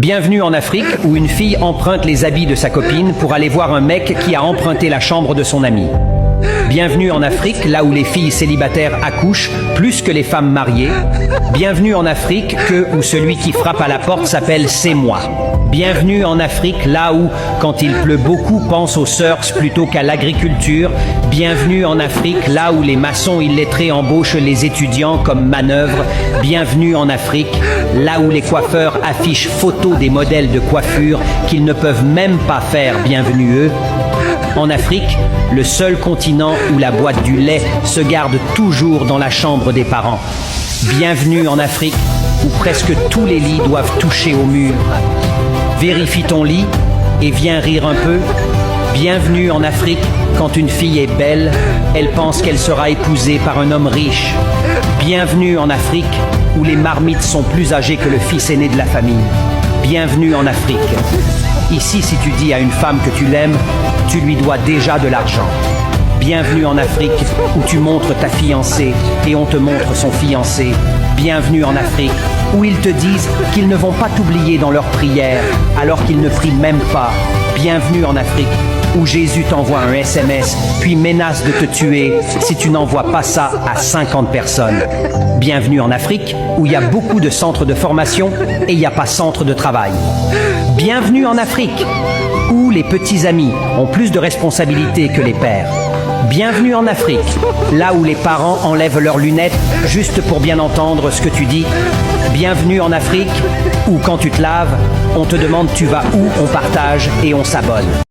Bienvenue en Afrique où une fille emprunte les habits de sa copine pour aller voir un mec qui a emprunté la chambre de son ami. Bienvenue en Afrique, là où les filles célibataires accouchent plus que les femmes mariées. Bienvenue en Afrique où celui qui frappe à la porte s'appelle « c'est moi ». Bienvenue en Afrique, là où, quand il pleut beaucoup, pense aux surfs plutôt qu'à l'agriculture. Bienvenue en Afrique, là où les maçons illettrés embauchent les étudiants comme manœuvre. Bienvenue en Afrique, là où les coiffeurs affichent photos des modèles de coiffure qu'ils ne peuvent même pas faire. Bienvenue eux. En Afrique, le seul continent où la boîte du lait se garde toujours dans la chambre des parents. Bienvenue en Afrique, où presque tous les lits doivent toucher au mur. Vérifie ton lit et viens rire un peu. Bienvenue en Afrique, quand une fille est belle, elle pense qu'elle sera épousée par un homme riche. Bienvenue en Afrique, où les marmites sont plus âgées que le fils aîné de la famille. Bienvenue en Afrique. Ici, si tu dis à une femme que tu l'aimes, tu lui dois déjà de l'argent. Bienvenue en Afrique, où tu montres ta fiancée et on te montre son fiancé. Bienvenue en Afrique, où ils te disent qu'ils ne vont pas t'oublier dans leurs prières, alors qu'ils ne prient même pas. Bienvenue en Afrique, où Jésus t'envoie un SMS, puis menace de te tuer si tu n'envoies pas ça à 50 personnes. Bienvenue en Afrique, où il y a beaucoup de centres de formation et il n'y a pas centre de travail. Bienvenue en Afrique, où les petits amis ont plus de responsabilités que les pères. Bienvenue en Afrique, là où les parents enlèvent leurs lunettes juste pour bien entendre ce que tu dis. Bienvenue en Afrique, où quand tu te laves, on te demande tu vas où, on partage et on s'abonne.